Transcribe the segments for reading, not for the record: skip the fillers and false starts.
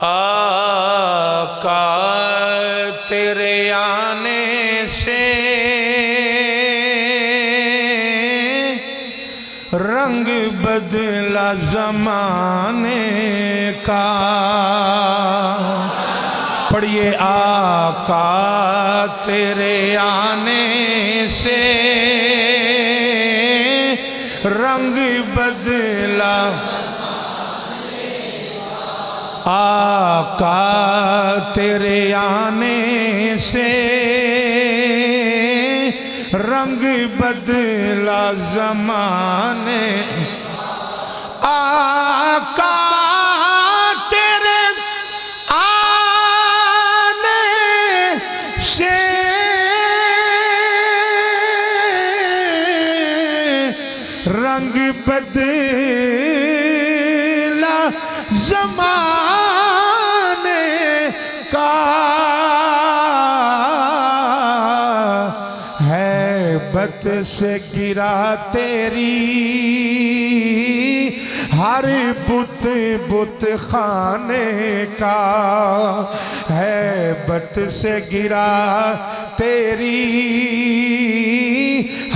آقا تیرے آنے سے رنگ بدلا زمانے کا، پڑھیے آقا تیرے آنے سے رنگ بدلا، آقا تیرے آنے سے رنگ بدلا زمانے، آقا تیرے آنے سے رنگ بدلا زمانے کا، ہیبت سے گرا تیری ہر بت بت خانے کا، ہیبت سے گرا تیری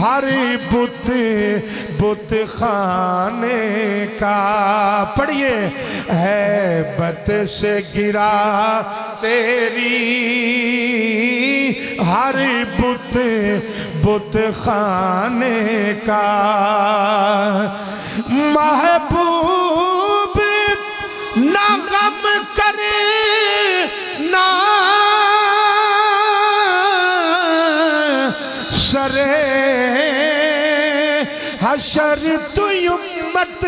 ہر بت بت خانے کا، پڑھیے ہیبت سے گرا تیری ہر بت بت خانے کا، محبوب نہ غم کرے نہ سرے حشر تو امت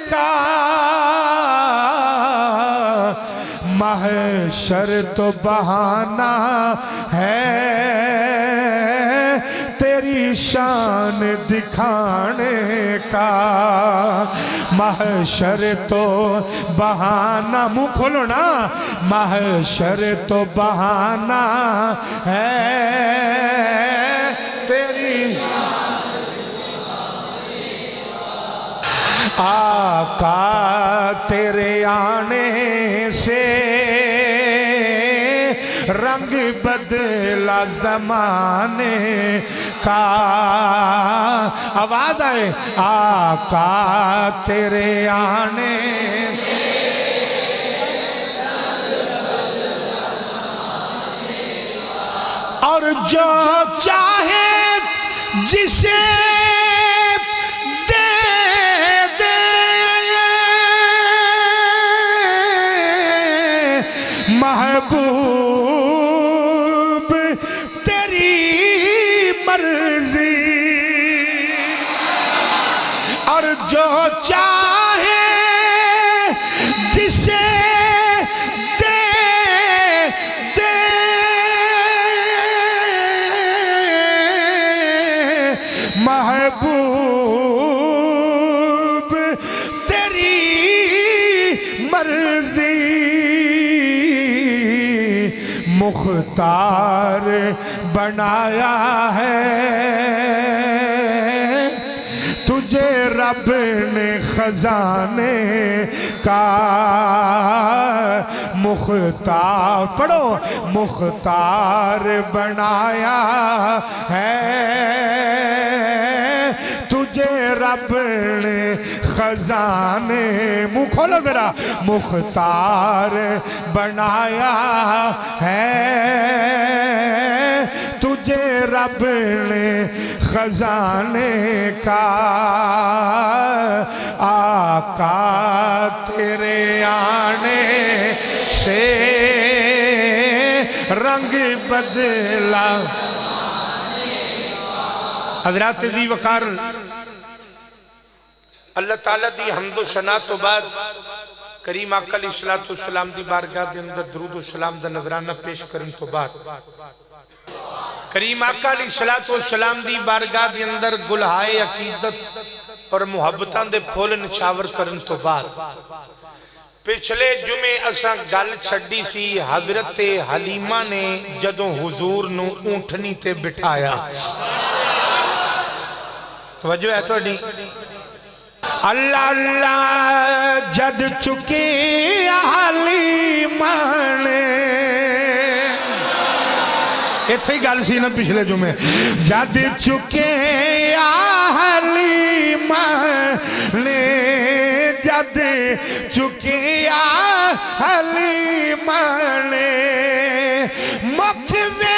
کا، محشر تو بہانہ ہے تیری شان دکھانے کا، محشر تو بہانہ، منہ کھولو نا، محشر تو بہانہ ہے تیری، آقا تیرے آنے سے رنگ بدلا زمانے کا، آواز آئے آقا تیرے آنے سے اور جو چاہے جسے محبوب تیری مرضی، اور جو چاہے جسے دے دے، محبوب تیری مرضی، مختار بنایا ہے تجھے رب نے خزانے کا، مختار پڑھو، مختار بنایا ہے تجھے رب نے خزانے، منہ کھولو ذرا، مختار بنایا ہے تجھے رب نے خزانے کا، آقا تیرے آنے سے رنگ بدلا، حضرات ذی وقار اللہ تعالیٰ دی حمد و ثنا تو بعد کریم آقا علیہ السلام دی بارگاہ دے اندر درود و سلام دا نظرانہ پیش کرن تو بعد کریم آقا علیہ السلام دی بارگاہ دے اندر گلہائے عقیدت اور محبتان دے پھول نچھاور کرن تو بعد پچھلے جمعے اساں گل چھڑی سی حضرت حلیمہ نے جدوں حضور نو اونٹھنی تے بٹھایا، توجہ ہے تو نہیں، اللہ اللہ جد چکی حلیمہ ایتھے ہی گل سی نا پچھلے جمعے جد چکے حلیمہ نے جد چکے حلیمہ نے مکھ ویخ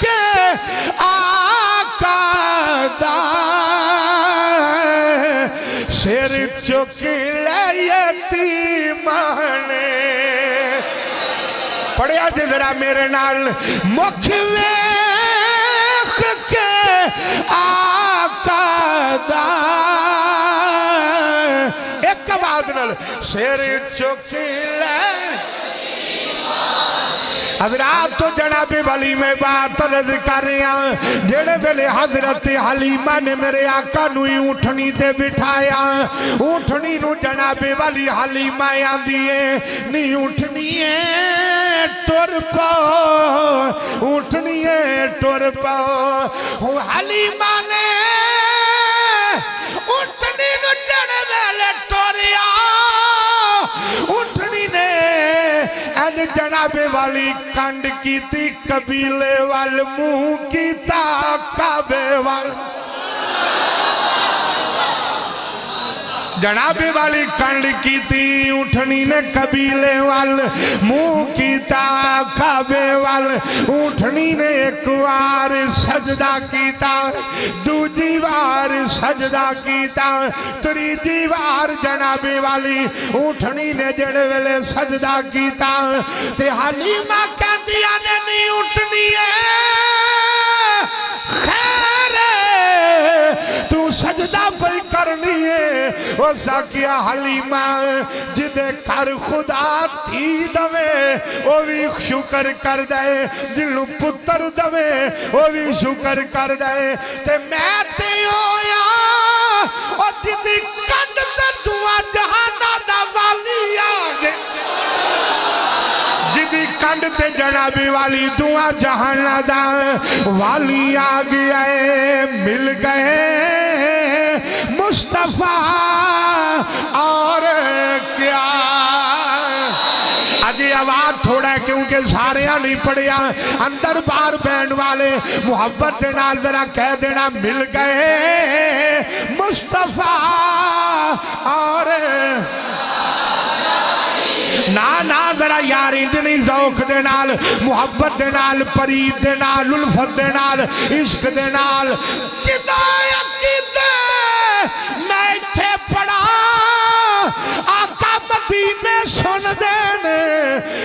کے آقا دا سر چک لے یتیمہ نے پڑھیا جی ذرا میرے نال مکھ ویخ کے آقا دا ایک بات نال سر چک لے حضرات تو جناب ولی میں بات عرض کر رہے ہیں جڑے ویلے حضرت حلیمہ نے میرے آقا نو اونٹھنی تے بٹھایا اونٹھنی نو جناب ولی حلیمہ آندی ہے نہیں اونٹھنی ہے ٹر پاؤ اونٹھنی ہے ٹر پاؤ حلیمہ نے اونٹھنی نو جڑے ویلے ٹوریا اونٹھنی نے جناب والی کنڈ کی تھی قبیلے وال منہ کی تا کعبے وال جناب والی کنڈ کی تھی اونٹھنی نے قبیلے وال منہ کی تا کعبے وال اونٹھنی نے ایک وار سجدہ کیتا دوجی وار سجدہ کیتا تریجی وار جناب والی اونٹھنی نے جڑے ویلے سجدہ کیتا تے حلیمہ کہتی آنے نہیں اونٹھنی ہے خیر تو سجدہ پہ کرنی ہے وہ ساکیا حلیمہ جدے کر خدا تھی دوے وہ بھی شکر کر دے جنہوں پتر دوے وہ بھی شکر کر دے تے میں تے ہویا اور جدی کند تے دعا جہانا دا والی آگے جدی کند تے جنابی والی دعا جہانا دا والی آگے مل گئے مصطفیٰ اور کیا آجی آواز تھوڑا ہے کیونکہ سارے نہیں پڑھیا اندر بار بینڈ والے محبت دینا ذرا کہہ دینا مل گئے مصطفیٰ اور نا ذرا یاری دنی ذوق دے نال محبت دے نال پرید دے نال الفت دے نال عشق دے نال جدایت کی دے میں تھے پڑا آقا مدینے سن دینے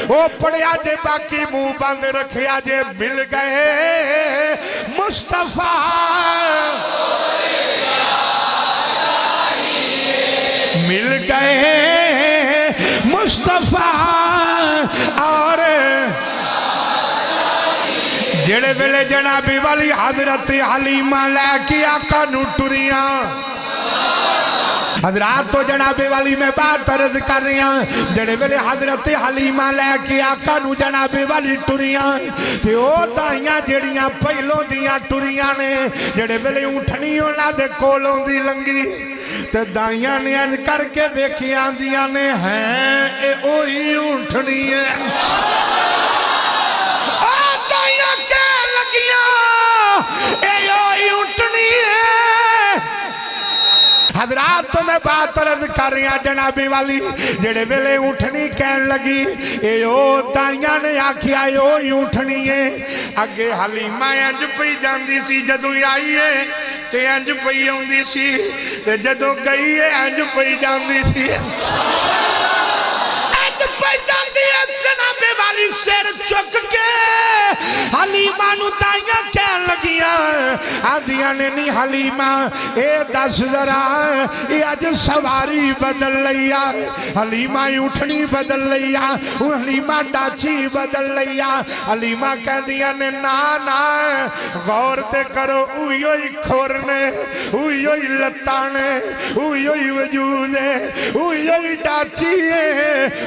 وہ پڑیا جے باقی منہ بند رکھیا جے مل گئے مصطفیٰ مل گئے مصطفیٰ اور جڑے ویلے جنابی والی حضرت حلیمہ لے کے آقا نو ٹریاں حضرات تو جناب والی میں بات عرض کر رہی ہیں جڑے ویلے حضرت حلیمہ لے کے آقا نو جناب والی ٹریاں تے او دائیاں جڑیاں پہلوں دیاں ٹریاں نے جڑے ویلے اونٹھنی انہاں دے کولوں دی لنگی تے دائیاں نے انج کر کے ویکھیاں دیاں نے ہیں اے اوہی اونٹھنی ہے دائیاں کہہ لگیاں اے اوہی اونٹھنی ہے حضرات تو میں بات عرض کر رہی ہیں جنابی والی جڑے ویلے اونٹھنی کہن لگی اے او دائیاں نے آکھیا اے او اونٹھنی ہے اگے حلیمہ انج پئی جاندی سی جدوں آئی ہے تے انج پئی آوندی سی تے جدوں گئی ہے انج پئی جاندی سی انج پئی جاندی ہے جنابی والی سر چک کے حلیمہ نو دائیاں کہن لگیاں آدھیاں نے نہیں حلیمہ اے دس ذرا اے اج سواری بدل لیا حلیمہ اٹھنی بدل لیا حلیمہ ڈاچی بدل لیا حلیمہ کہہ دیا نے نا غور تے کرو اوئی کھورنے اوئی لتانے اوئی وجودے اوئی ڈاچی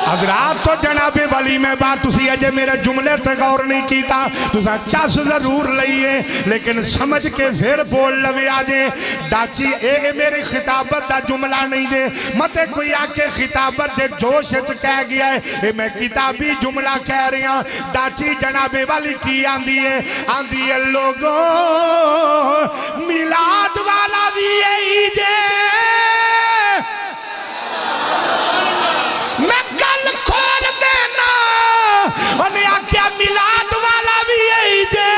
حضرات تو جناب والی میں بات تسی اجے میرے جملے تے غور نہیں کیتا تسا چس ضرور لئیے لیکن سمجھ کے پھر بول لوے آجے ڈاچی اے میری خطابت دا جملہ نہیں دے متے کوئی آکے خطابت دے جوش کہہ گیا ہے اے میں کتابی جملہ کہہ رہی ہوں ڈاچی جناب والی کی آندھی ہے لوگوں میلاد والا بھی یہی جے میں کل کھول دینا انہیں آکیا میلاد والا بھی یہی جے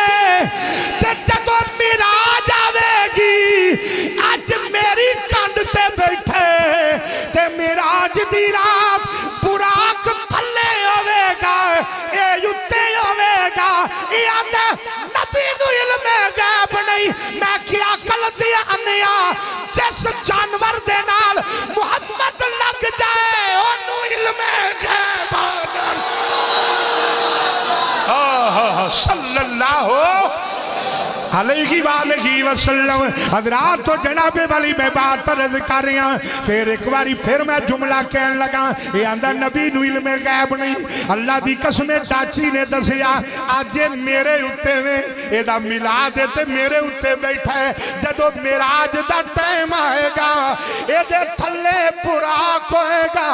تے جدو میراج آوے گی آج میری کند تے بیٹھے تے میراج دی رات براق تھلے ہوئے گا اے یتے ہوئے گا اے آدھے نبی نو علم غیب نہیں میں کیا کل دیا انیا جس جانور دے نال محمد لگ جائے انو علم غیب صلی اللہ علیہ وآلہ وسلم حضرات تو جناب والی میں بات عرض کر رہی ہوں پھر ایک باری پھر میں جملہ کہنے لگا یہ اندر نبی نو علم غیب نہیں اللہ دی قسم ڈاچی نے دسیا آج میرے اتے میں یہ دا میلاد تے میرے اتے بیٹھا ہے جدو میراج دا ٹائم آئے گا یہ دے تھلے براق ہوئے گا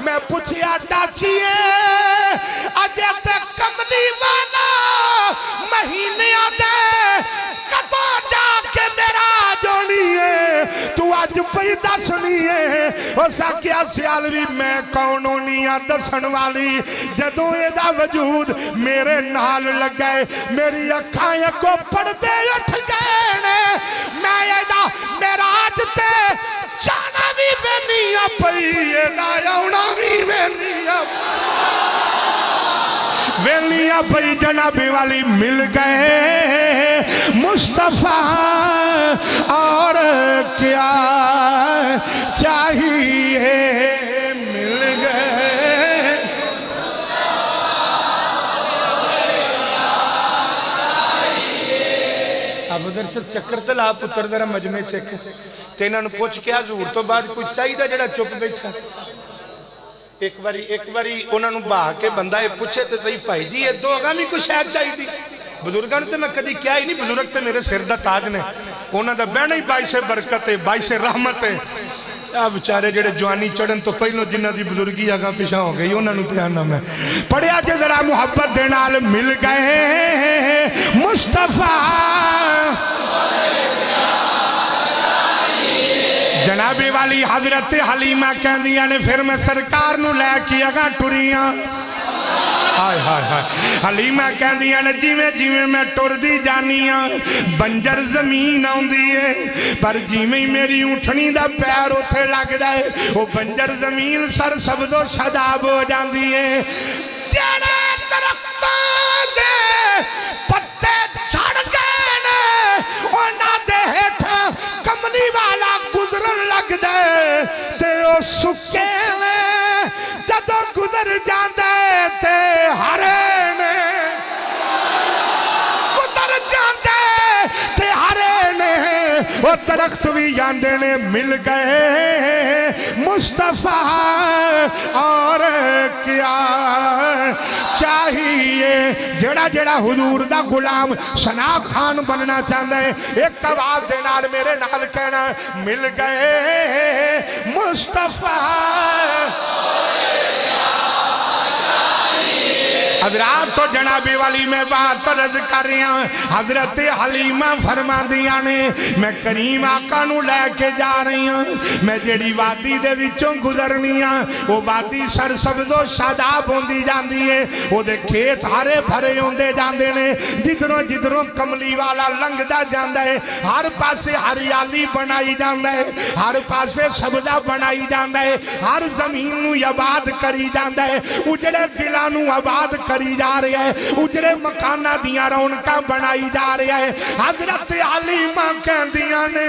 میں پوچھیا ڈاچی ہے آج تے کملی والا مہینے آدھے کتو جا کے میرا جونی ہے تو آج پیدا سنی ہے اسا کیا سیالوی میں کونوں نہیں دسن والی جدوں ایدہ وجود میرے نال لگائے میری اکھائیں کو پڑھتے اٹھ گئے میں ایدہ میراج تے جانا بھی بینیا پئی ایدہ یونا بھی بینیا ویلیاں پئی جنابی والی مل گئے مصطفیٰ اور کیا چاہیے مل گئے اب ادھر سے چکر تلا پتر ذرا مجمع چیک تینہ نو پوچھ کیا حضور تو بعد کوئی چاہی دا جڑا چپ بیٹھا ایک باری انہوں نے باہ کے بندہ یہ پوچھے تے صحیح پائی جی یہ دو اگامی کو شاید چاہی دی بزرگاں تے میں کدی کیا ہی نہیں بزرگ تے میرے سر دا تاج نے انہوں دا بہن ہی بائی سے برکت ہے بائی سے رحمت ہے اب چارے جڑے جوانی چڑھن تو پہلو جنہ دی بزرگی آگاں پیشاں ہو گئی انہوں نے پیانا میں پڑھیا جے ذرا محبت دینال مل گئے مصطفیٰ جنابی والی حضرت حلیمہ کہن دیا نے پھر میں سرکار نو لے کیا گا ٹوریاں ہائے ہائے ہائے حلیمہ کہن دیا نے جیویں میں ٹور دی جانیاں بنجر زمین آن دیئے پر جیویں میری اٹھنی دا پیر اتھے لگ جائے وہ بنجر زمین سر سبز و شداب ہو جان دیئے جڑے درختوں دے پتے جھڑ گئے نے اونا دے ہیٹھا کملی والا گزرن لگ دے تے او سکے لے جدو گزر جان دے تے ہرے نے گزر جان دے تے ہرے نے وہ درخت بھی جاندے نے مل گئے مصطفیٰ اور کیا چاہیے جڑا جڑا حضور دا غلام ثنا خان بننا چاہتا ہے ایک آواز دے نال میرے نال کہنا مل گئے مصطفیٰ حضرات تو جنابی والی میں بات عرض کر رہی ہوں حضرت حلیمہ فرما دیا نے میں کریم آقا نو لے کے جا رہی ہوں میں جڑی وادی دے وچوں گزرنی ہوں وہ وادی سر سبز و شاداب ہوندی جاندی ہے وہ دے کھیت ہرے بھرے ہوندے جاندے نے جدروں کملی والا لنگ دا جاندہ ہے ہر پاسے ہریالی بنائی جاندہ ہے ہر پاسے سبزہ بنائی جاندہ ہے ہر زمین نو آباد کری جاندہ ہے اجڑے دلانو آباد کری جا رہا ہے اجڑے مکانہ دیاں رونکاں بنائی جا رہا ہے حضرت حلیمہ کہن دیاں نے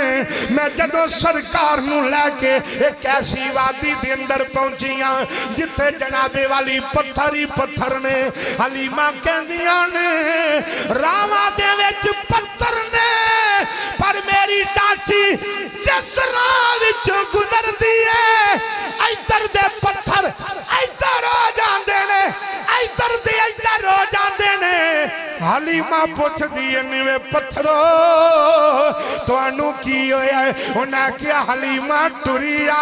میں جدو سرکار نو لے کے ایک ایسی وادی دے اندر پہنچیاں جتے جناب والی پتھر ہی پتھر نے حلیمہ کہن دیاں نے راوہ دے وچ پتھر نے پر میری ٹاچی جس راہ وچ گزر دی ہے ایدر دے پتھر ایدر حلیمہ پوچھ دیئے نوے پتھرو تو انو کی ہویا ہے انہاں کیا حلیمہ ٹوریا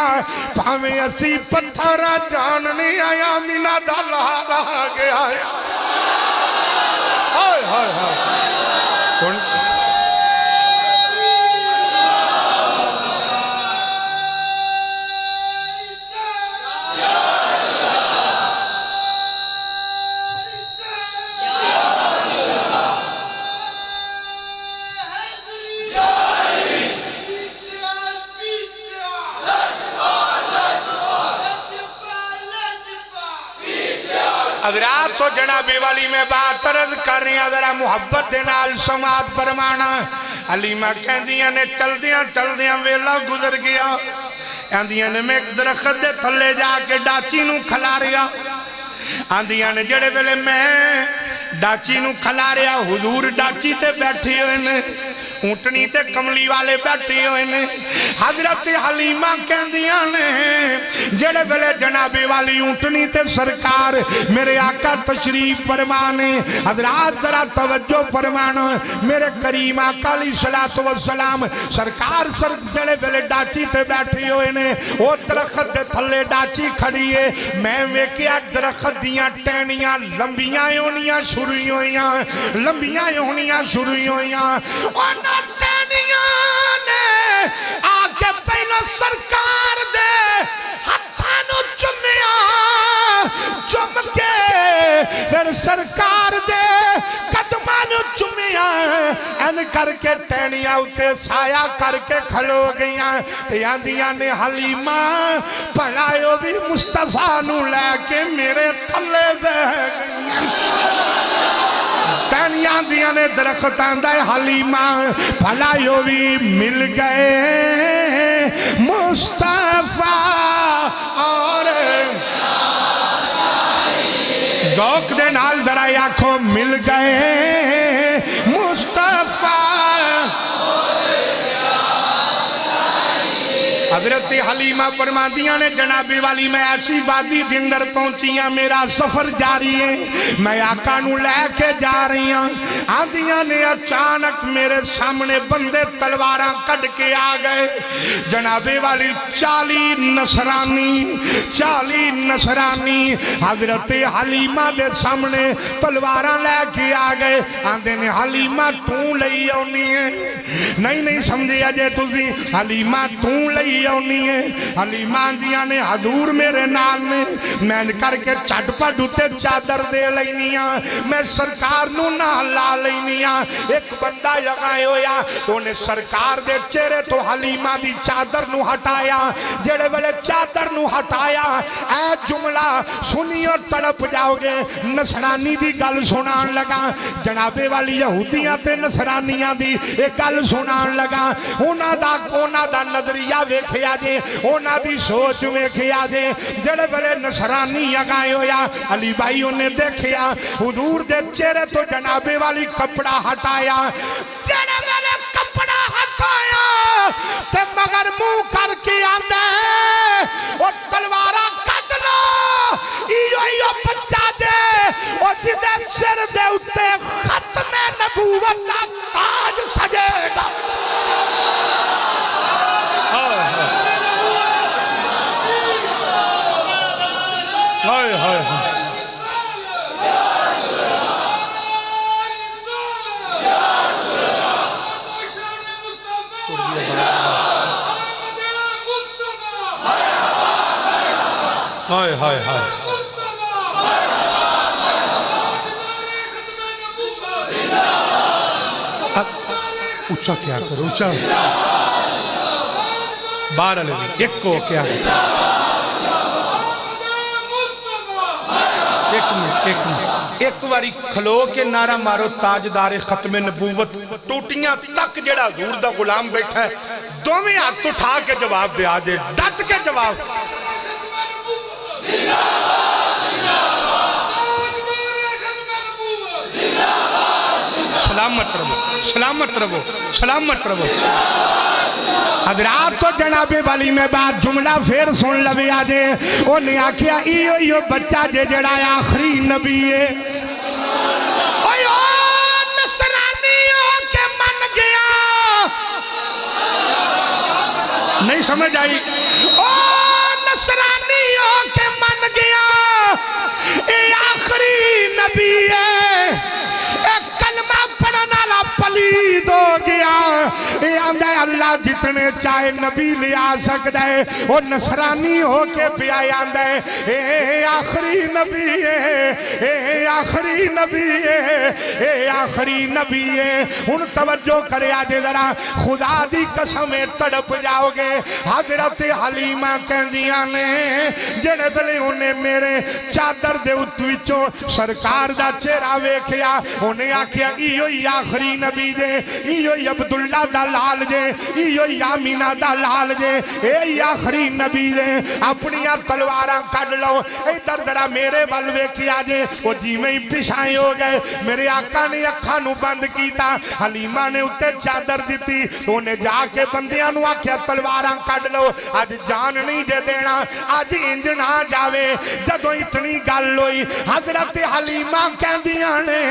پاہمیں اسی پتھرہ جاننی آیا مینا دا رہا گیا ہے ہائے ہائے ہائے حضرات تو جناب والی میں بات عرض کر رہی ہیں ذرا محبت نال سماعت فرمانا حلیمہ کہندیاں نے چل دیاں ویلا گزر گیا کہندیاں نے میں ایک درخت دے تھلے جا کے ڈاچی نو کھلا رہا آندیاں نے جڑے ویلے میں ڈاچی نو کھلا رہا حضور ڈاچی تے بیٹھے ہوئے نے اونٹنی تے کملی والے بیٹھے ہوئے نے حضرت حلیمہ کہندیاں نے جڑے ویلے جناب والی اونٹنی تے سرکار میرے آقا تشریف فرمانے حضرات ذرا توجہ فرمانا میرے کریم آقا علیہ السلام سرکار جڑے ویلے ڈاچی تے بیٹھے ہوئے نے وہ درخت دے تھلے ڈاچی کھڑیے میں ویکھیا درخت دیاں ٹہنیاں لمبیاں ہونیاں شروع ہویاں ٹہنیاں نے آگے پہلو سرکار دے ہتھانو چمیا چم کے پھر سرکار دے قدمانو چمیا این کر کے ٹہنیاں اتے سایہ کر کے کھلو گئیاں تیاندیاں نے حلیمہ پڑھائیو بھی مصطفیٰ نو لے کے میرے تھلے بہ گئیاں تینیاں دیاں نے درختان دائے حلیمہ پھلائیو بھی مل گئے مصطفیٰ اور ذوق دے نال ذرا آنکھوں مل گئے مصطفیٰ حضرت حلیمہ فرماندیاں نے جنابی والی میں ایسی وادی دندر پہنچیاں میرا سفر جاری ہے میں آقا نو لے کے جا رہی ہوں آدیاں نے اچانک میرے سامنے بندے تلواراں کٹ کے آ گئے جنابی والی 40 نصرانی حضرت حلیمہ دے سامنے تلواراں لے کے آ گئے آندے نے حلیمہ توں لئی ہونی ہے نہیں سمجھے اجے تسی حلیمہ توں لئی ہونی ہے حلیمہ دیاں نے حضور میرے نال میں کر کے چٹ پٹ اتے چادر دے لینیاں میں سرکار نو نال لا لینیاں ایک بندہ یغائے ہویا انہیں سرکار دے چہرے تو حلیمہ دی چادر نو ہٹایا جڑے والے چادر نو ہٹایا اے جملہ سنی اور تڑپ جاؤ گے نصرانی دی گل سنان لگا جنابے والی یہودیاں تے نصرانیاں دی ایک گل سنان لگا انہاں دا نظریہ ویکھیا جے انہاں دی سوچ ویکھیا جے جڑے بلے نصرانی اگائے ہویا علی بھائیوں نے دیکھیا حضور دے چہرے تو جنابے والی کپڑا ہٹایا جڑے بلے کپڑا ہٹایا تے مگر منہ کر کے آندے اور تلوارا کٹ لو ایو بچہ دے اور جدے سر دے اتے ختم نبوت کا تاج سجے گا ہائے ہائے ہائے ہائے ہائے ہائے اچھا کیا کرو اچھا بارہ لگی ایک کو کیا ایک واری کھلو کے نعرہ مارو تاجدار ختم نبوت ٹوٹیاں تک جڑا حضور دا غلام بیٹھا ہے دو میں ہاتھ اٹھا کے جواب دے آجے ڈٹ کے جواب سلامت رہو سلامت رہو سلامت رہو حضرات تو جنابے والی میں بات جملہ پھر سن لبے آجے انہیں آکھیا ایو بچہ جے جڑا آخری نبی ہے نہیں سمجھ آئی؟ او نصرانی ہو کے من گیا اے آخری نبی ہے، اے کلمہ پڑھنا لا پلید ہو گیا، اے آندھا ہے اللہ جتنے چاہے نبی لے آ سکتا ہے، وہ نصرانی ہو کے پیا آندھا ہے اے آخری نبی ہے، اے آخری نبی ہے، اے آخری نبی ہے۔ ان توجہ کرے آجے ذرا، خدا دی قسمیں تڑپ جاؤ گے۔ حضرت حلیمہ کہندیاں نے جڑے بلے انہیں میرے چادر دے اتوچوں سرکار دا چہرہ ویکھیا، انہیں آکھیا ایو ہی آخری نبی جے، ایو ہی عبداللہ دا لال جے، ایو ہی آمینہ دا لال جے، اے ہی آخری نبی جے، اپنیاں تلواراں کڈ لو، ادھر ذرا میرے ول ویکھیا جے۔ وہ جی میں ہی پچھائیں ہو گئے، میرے آقا نے اکھاں نو بند کیتا، حلیمہ نے اتے چادر دیتی، انہیں جا کے بندیاں نو آکھیا تلواراں کڈ لو، آج جان نہیں دے دینا، آج انج نہ جاوے۔ جدوں اتنی گل ہوئی حضرت حلیمہ کہندیاں نے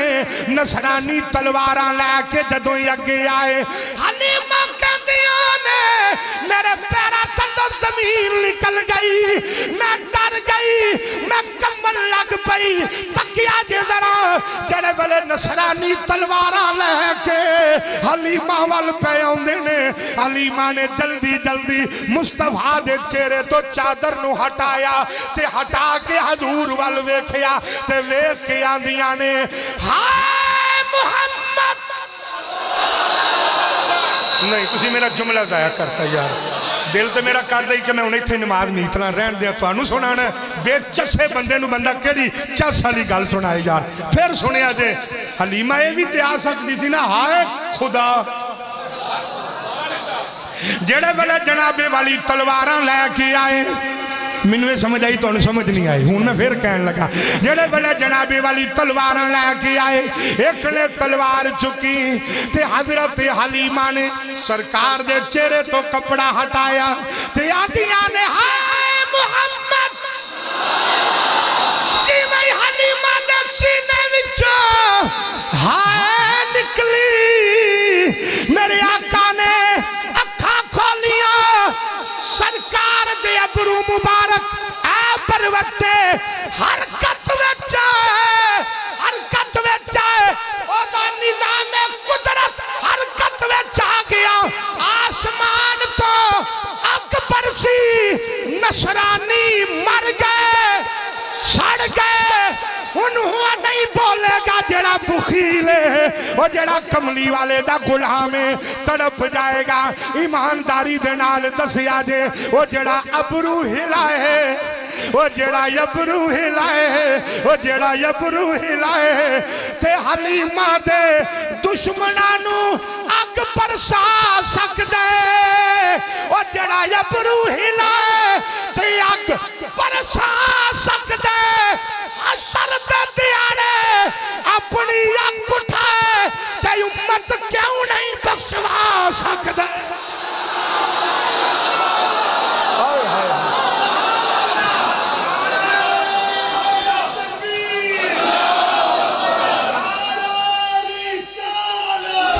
نصرانی تلواراں لے کے جدوں ہی اگے آئے، حلیمہ کہندیاں نے میرے پیرا تھلوں زمین نکل گئی، میں ڈر گئی، میں کمبن لگ پئی۔ تکیا جے ذرا جڑے بلے نصرانی تلواراں لے کے حلیمہ وال پے اوندے نے، حلیمہ نے جلدی جلدی مصطفیٰ دے چہرے تو چادر نو ہٹایا تے ہٹا کے حضور وال ویکھیا تے ویکھ کے آندیاں نے ہائے محمد۔ نہیں تسی میرا جملہ ضائع کرتا یار، دل تے میرا کر دئی کہ میں انہیں تھے نماز نہیں اتنا رہن دیا تو انہوں سنانا ہے۔ بے چسے بندے نو بندہ کیڑی چس والی گل سنائے یار۔ پھر سنیا جے حلیمہ یہ بھی تے آ سکتی تھی نا، ہائے خدا جڑے بلے جناب والی تلواراں لے کے آئے، مینوں یہ سمجھ آئی تو انہوں سمجھ نہیں آئی، ہوں میں پھر کہنے لگا جڑے بلے جناب والی تلواراں لے کے آئے، ایک نے تلوار چکی تے حضرت حلیمہ نے سرکار دے چہرے تو کپڑا ہٹایا تے آدیاں نے ہائے محمد جی میں حلیمہ دے سینے وچوں ہائے نکلی، میرے آقا نے اکھاں کھولیاں، سرکار دے ابرو مبارک اے پروٹے حرکت وچ آئے، حرکت وچ آئے، او دا نظام قدرت حرکت وچ آ گیا، آسمان تو اگ برسی، نصرانی مر گئے، سڑ گئے، انہوں نہیں بولے گا جڑا بخیل ہے، وہ جڑا کملی والے دا غلام ہے تڑپ جائے گا۔ ایمانداری دے نال دسیا جے وہ جڑا ابرو ہلائے، وہ جڑا ابرو ہلائے، وہ جڑا ابرو ہلائے تے حلیمہ دے دشمناں نو اگ برسا سکدے، وہ جڑا ابرو ہلائے تے اگ برسا سکدے۔ حشر دے دیاڑے اپنی اگ اٹھائے تے امت کیوں نہیں بخشوا سکتا۔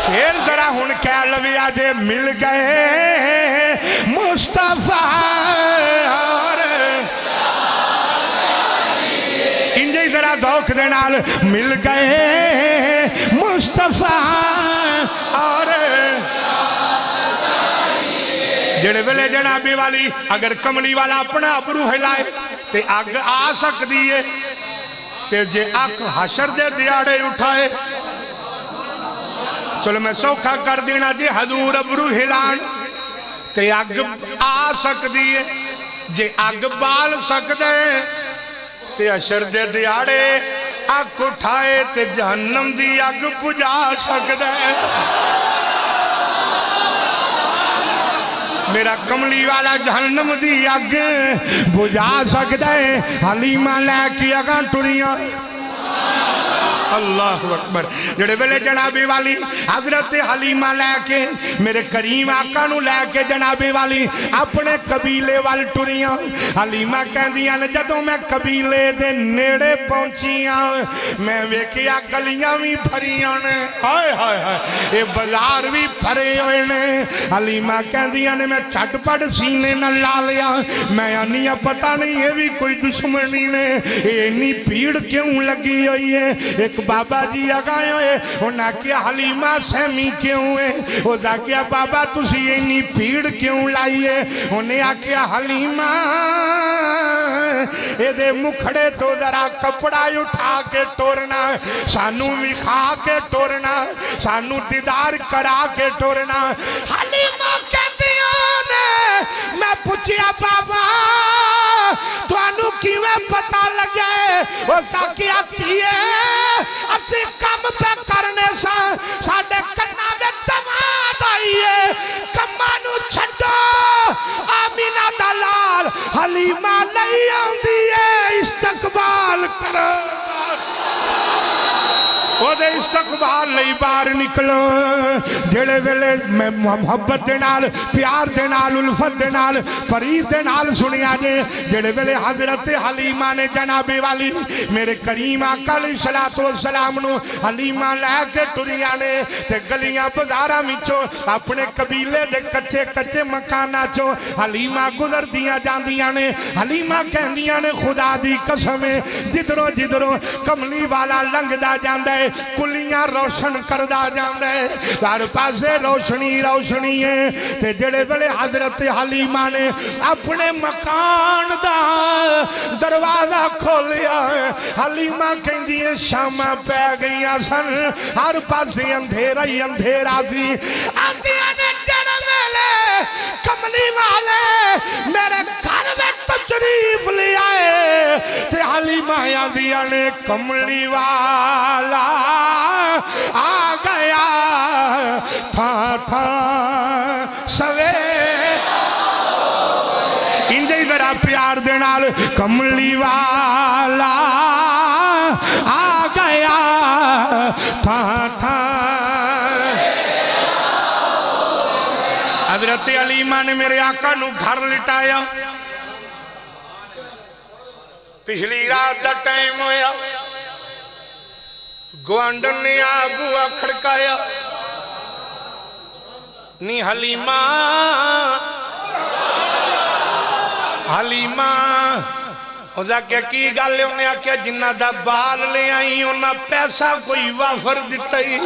پھر ذرا ہن کہہ لویا جے مل گئے مصطفیٰ اور انجے ذرا ذوق دے نال مل گئے مصطفیٰ اور جڑے ویلے جنابی والی اگر کملی والا اپنا ابرو ہلائے تے اگ آ سکتی ہے، تے جے اگ حشر دے دیاڑے اٹھائے، چلو میں سوکھا کر دینا جی حضور ابرو ہلان تے اگ آ سکتی ہے، جے اگ بال سکتے تے حشر دے دیاڑے اگ اٹھائے تے جہنم دی اگ بجھا سکتے۔ میرا کملی والا جہنم دی اگ بجھا سکتا ہے۔ حلیمہ لے کے اگاں ٹریاں اللہ اکبر جڑے ویلے جناب والی حضرت حلیمہ لے کے میرے کریم آقا نو لے کے جناب والی اپنے قبیلے وال ٹریاں حلیمہ کہندیاں نے جدوں میں قبیلے دے نیڑے پہنچیاں میں ویکھیا گلیاں بھی بھریاں نے ہائے ہائے ہائے اے بازار بھی بھرے ہوئے نے حلیمہ کہندیاں نے میں جھٹ پٹ سینے نال لا لیا میں آنی پتہ نہیں یہ بھی کوئی دشمنی نے اتنی بھیڑ کیوں لگی ہوئی ہے ایک بابا جی آگائے ہوئے انہاں کیا حلیمہ سہمی کیوں ہے انہاں کیا بابا تسی اتنی بھیڑ کیوں لائیے انہیں کیا حلیمہ اے دے مکھڑے تو ذرا کپڑا اٹھا کے ٹورنا سانو وکھا کے ٹورنا سانو دیدار کرا کے ٹورنا حلیمہ کہتی نے میں پوچھیا بابا تو انو کیویں پتہ لگے اس کا کیا تھیے اسی کم پہ کرنے سا ساڑھے کرنا میں دماد آئیے کمانو چھڑو آمینہ دلال حلیمہ نہیں آن دیئے استقبال کرو وہ دے استقبال لئی بار نکلو جڑے ویلے میں محبت دے نال پیار دے نال الفت دے نال فرید دے نال سنیا جے جڑے ویلے حضرت حلیمہ نے جناب والی میرے کریم آقا علیہ السلام نو حلیمہ لے کے ٹریاں نے تے گلیاں بازاراں وچوں اپنے قبیلے دے کچے کچے مکاناں چوں حلیمہ گزر دیاں جاندیاں نے حلیمہ کہندیاں نے خدا دی قسم ہے جدروں کملی والا لنگدا جاندا ہے کلیاں روشن کردہ جاندے ہر پاسے روشنی روشنی ہے تے جڑے بلے حضرت حلیمہ نے اپنے مکان دا دروازہ کھولیا ہے حلیمہ کہندی ہے شامہ پہ گئیاں سن ہر پاسے اندھیرا ہی اندھیرا سی آندیاں نے جڑے ملے کملی والے میرے گھر میں تشریف لے آئے تے حلیمہ آندیاں نے کملی والا آ گیا تھا سوے انجھے ذرا پیار دینال کملی والا آ گیا تھا حضرت حلیمہ نے میرے آقا نو گھر لٹایا پچھلی رات دا ٹائم ہویا گوانڈن نے آبوا کھڑکایا نی حلیمہ اوزا کیا کی گالے انہیں آکیا جنہ دا بال لے آئی انہا پیسہ کوئی وافر دیتا ہی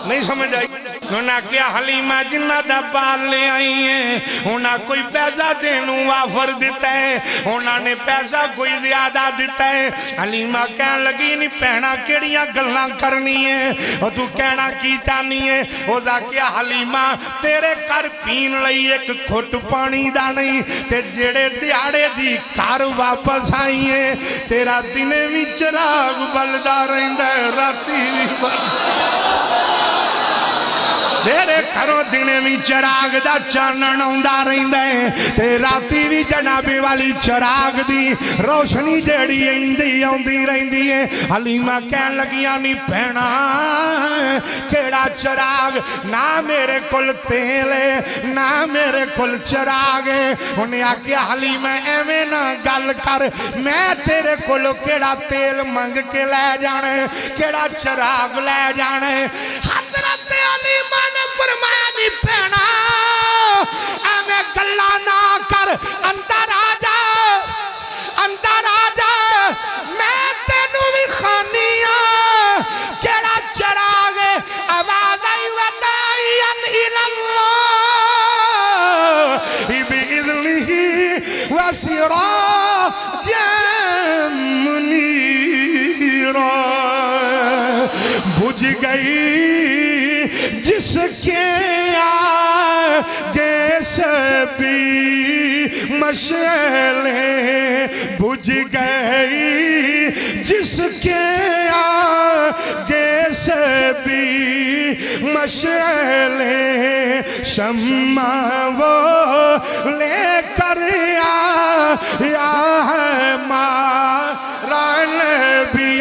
نہیں سمجھ آئی انہا کیا حلیمہ جنہ دا بال لے آئی ہیں انہا کوئی پیسہ دینوں وافر دیتا ہے انہا نے پیسہ کوئی زیادہ دیتا ہے حلیمہ کہنے لگی نہیں پہنا کیڑیاں گلنا کرنی ہے اور تو کہنا کی چانی ہے اوزا کیا حلیمہ تیرے کر پین لئی ایک کھٹ پانی دا نہیں تے جڑے دیاڑے دی کار واپس آئی ہیں تیرا دینے میں چراغ بلدہ رہندہ ہے راتی بھی تیرے کھروں دینے میں چراغ دا چانن ہوندہ رہندہ ہے تے راتی بھی جنابی والی چراغ دی روشنی جیڑی اندی ہوندی رہندی ہے حلیمہ کہن لگیاں نہیں پہنا کیڑا چراغ نہ میرے کل تیل ہے نہ میرے کل چراغ ہے انہیں آکیا حلیمہ ایویں نہ گل کر میں تیرے کل کیڑا تیل منگ کے لے جانے کیڑا چراغ لے جانے حضرت حلیمہ نے فرمایا نہیں پہنا ہمیں گلہ نہ کر اندر آجا میں تینوں بھی خانیاں کیڑا چراغ آواز آئی ودائین الاللہ بِإِذْنِهِ وَسِرَاجًا مُنِيرًا بجھ گئی جس کے آگے سے بھی مشعلیں بجھ گئی جس کے آگے سے بھی مشعلیں شمع وہ لے کر آیا ہے مارا نبی